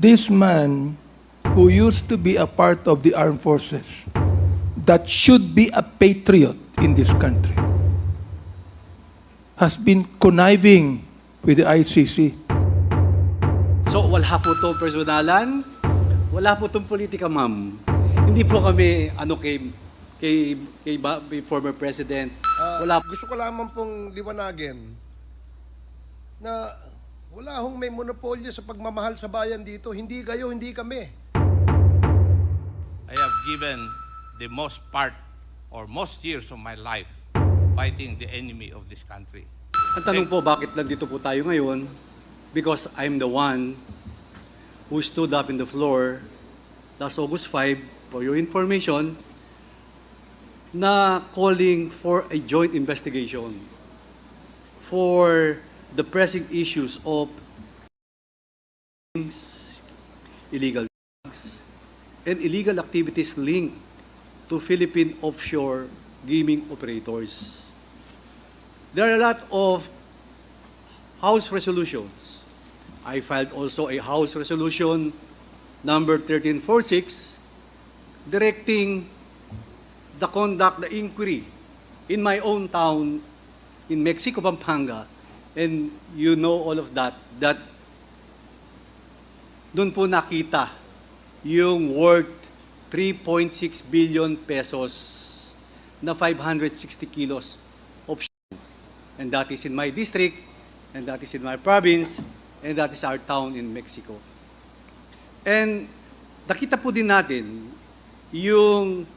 this man who used to be a part of the armed forces, that should be a patriot in this country, has been conniving with the ICC. So wala po itong personalan, wala po itong politika, ma'am. Hindi po kami kay former president. Wala. Gusto ko lamang pong liwanagin na wala hong may monopolyo sa pagmamahal sa bayan dito. Hindi kayo, hindi kami. I have given the most part or most years of my life fighting the enemy of this country. Ang tanong po, bakit nandito po tayo ngayon? Because I'm the one who stood up in the floor last August 5, for your information, na calling for a joint investigation for the pressing issues of illegal drugs and illegal activities linked to Philippine offshore gaming operators. There are a lot of House resolutions. I filed also a House resolution number 1346 directing the inquiry in my own town in Mexico, Pampanga, and you know all of that doon po nakita yung worth 3.6 billion pesos na 560 kilos of shell. And that is in my district, and that is in my province, and that is our town in Mexico. And nakita po din natin yung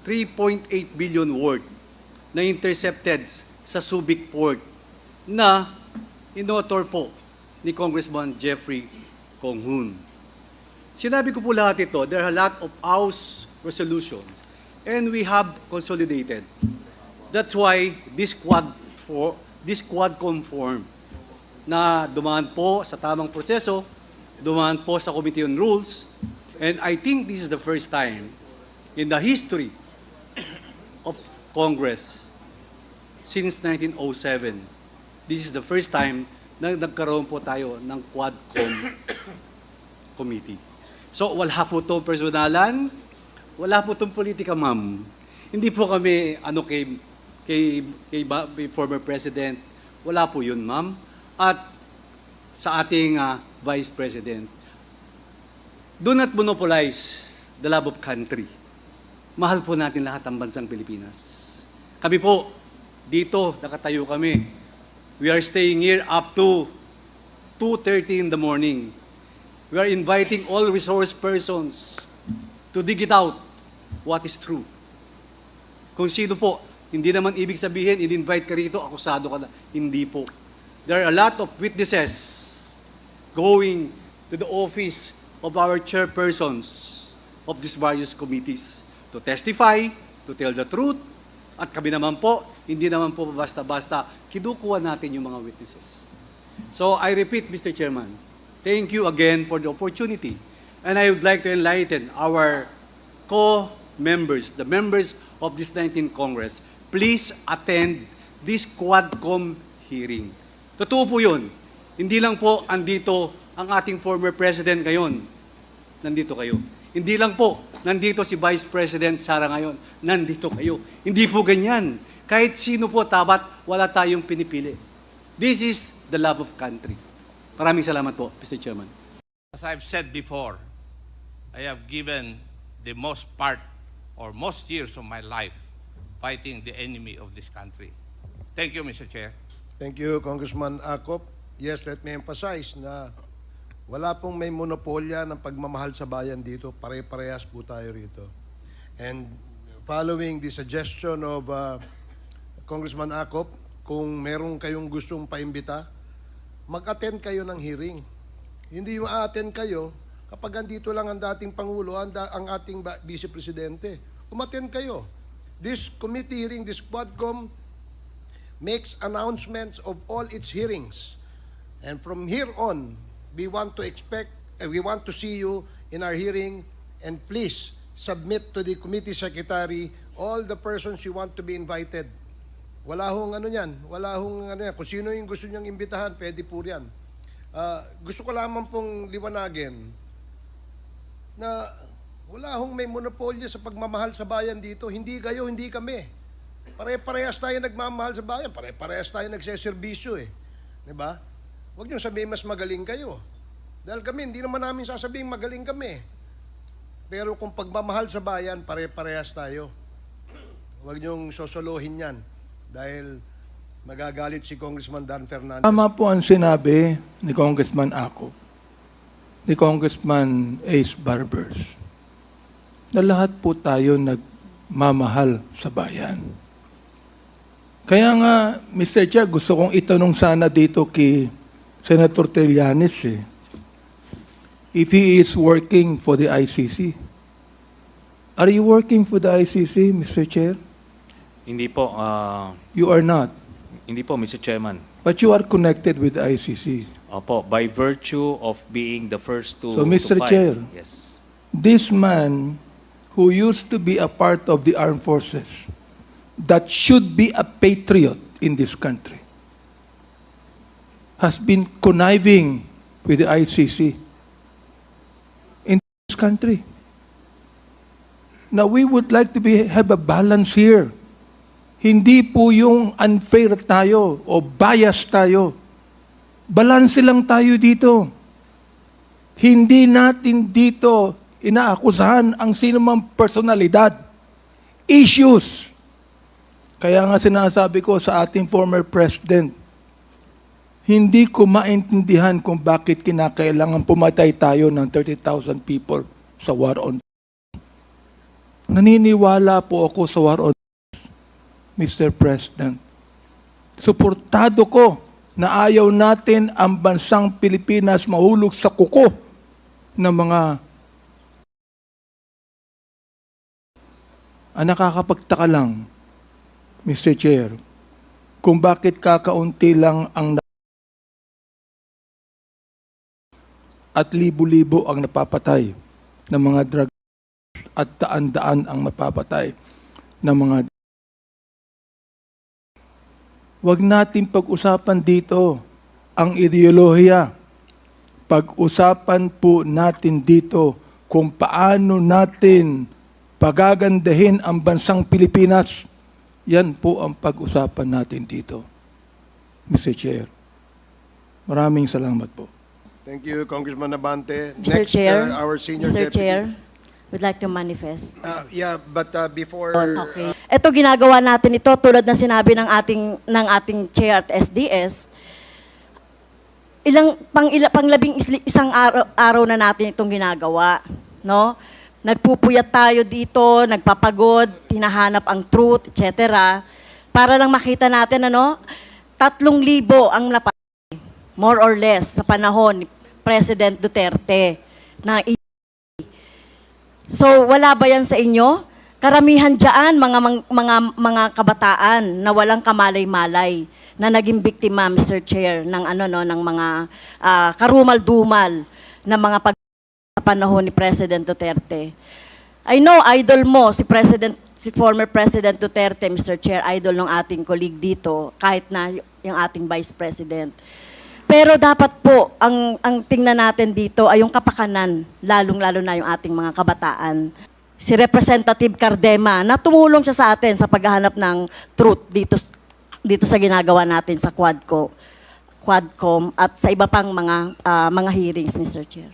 3.8 billion worth na intercepted sa Subic Port na inotor po ni Congressman Jeffrey Conghun. Sinabi ko po lahat ito, there are a lot of House resolutions and we have consolidated. That's why this Quadcom form na dumaan po sa tamang proseso, dumaan po sa Committee on Rules, and I think this is the first time in the history of Congress since 1907. This is the first time na nagkaroon po tayo ng Quadcom Committee. So wala po itong personalan, wala po itong politika, ma'am. Hindi po kami kay former president. Wala po yun, ma'am. At sa ating Vice President, do not monopolize the love of country. Mahal po natin lahat ang bansang Pilipinas. Kami po, dito, nakatayo kami. We are staying here up to 2:30 in the morning. We are inviting all resource persons to dig it out what is true. Kung sino po, hindi naman ibig sabihin, in-invite ka rito, akusado ka na. Hindi po. There are a lot of witnesses going to the office of our chairpersons of these various committees to testify, to tell the truth, at kami naman po, hindi naman po basta-basta, kinukuha natin yung mga witnesses. So I repeat, Mr. Chairman, thank you again for the opportunity. And I would like to enlighten our co-members, the members of this 19th Congress, please attend this Quadcom hearing. Totoo po yun. Hindi lang po andito ang ating former president ngayon. Nandito kayo. Hindi lang po nandito si Vice President Sara ngayon. Nandito kayo. Hindi po ganyan. Kahit sino po dapat wala tayong pinipili. This is the love of country. Maraming salamat po, Mr. Chairman. As I've said before, I have given the most part or most years of my life fighting the enemy of this country. Thank you, Mr. Chair. Thank you, Congressman Acop. Yes, let me emphasize na wala pong may monopolya ng pagmamahal sa bayan dito. Pare-parehas po tayo rito. And following the suggestion of Congressman Acop, kung meron kayong gustong paimbita, mag-attend kayo ng hearing. Hindi yung a-attend kayo kapag andito lang ang dating Pangulo, ang ating Vice Presidente. Umattend kayo. This committee hearing, this Quadcom, makes announcements of all its hearings. And from here on, we want to see you in our hearing, and please submit to the committee secretary all the persons you want to be invited. Wala hong ano yan, wala hong ano yan. Kung sino yung gusto niyang imbitahan, pwede po yan. Gusto ko lamang pong liwanagin na wala hong may monopolyo sa pagmamahal sa bayan dito. Hindi kayo, hindi kami. Pare-parehas tayo nagmamahal sa bayan. Pare-parehas tayo nagseserbisyo eh. Diba? Huwag niyo sabihin mas magaling kayo. Dahil kami, hindi naman namin sasabihin magaling kami. Pero kung pagmamahal sa bayan, pare-parehas tayo. Huwag niyong sosolohin yan. Dahil magagalit si Congressman Dan Fernandez. Tama po ang sinabi ni Congressman Ako, ni Congressman Ace Barbers, na lahat po tayo nagmamahal sa bayan. Kaya nga, Mr. Chair, gusto kong itanong sana dito kay Senator Trillanes if he is working for the ICC. Are you working for the ICC, Mr. Chair? Hindi po, You are not. hindi po, Mr. Chairman. But you are connected with the ICC. Opo, by virtue of being the first to So, Mr. to file. Chair. Yes. This man who used to be a part of the armed forces that should be a patriot in this country has been conniving with the ICC in this country. Now, we would like to have a balance here. Hindi po yung unfair tayo o bias tayo. Balance lang tayo dito. Hindi natin dito inaakusahan ang sinumang personalidad. Issues. Kaya nga sinasabi ko sa ating former president, hindi ko maintindihan kung bakit kinakailangan pumatay tayo ng 30,000 people sa war on drugs. Naniniwala po ako sa war on drugs, Mr. President. Suportado ko na ayaw natin ang bansang Pilipinas mahulog sa kuko ng mga nakakapagtaka lang, Mr. Chair, kung bakit kakaunti lang ang at libo-libo ang napapatay ng mga drug at daan-daan ang napapatay ng mga. Huwag natin pag-usapan dito ang ideolohiya. Pag-usapan po natin dito kung paano natin pagagandahin ang bansang Pilipinas. Yan po ang pag-usapan natin dito, Mr. Chair. Maraming salamat po. Thank you, Congressman Abante. Mr. Chair, our senior Mr. deputy. Chair, would like to manifest. Yeah, but before... Okay. Ito ginagawa natin ito tulad na sinabi ng ating chair at SDS. Isang araw na natin itong ginagawa, no? Nagpupuyat tayo dito, nagpapagod, hinahanap ang truth, etc. Para lang makita natin 3,000 ang napatay, more or less, sa panahon ni President Duterte. So, wala ba yan sa inyo? Karamihan dyan, mga kabataan na walang kamalay-malay na naging biktima, Mr. Chair, ng ng mga karumal-dumal na mga sa panahon ni President Duterte. I know, idol mo, si former President Duterte, Mr. Chair, idol ng ating colleague dito, kahit na yung ating Vice President. Pero dapat po, ang tingnan natin dito ay yung kapakanan, lalong-lalo na yung ating mga kabataan. Si Representative Cardema, na tumulong siya sa atin sa paghahanap ng truth dito sa ginagawa natin sa Quadcom at sa iba pang mga hearings, Mr. Chair.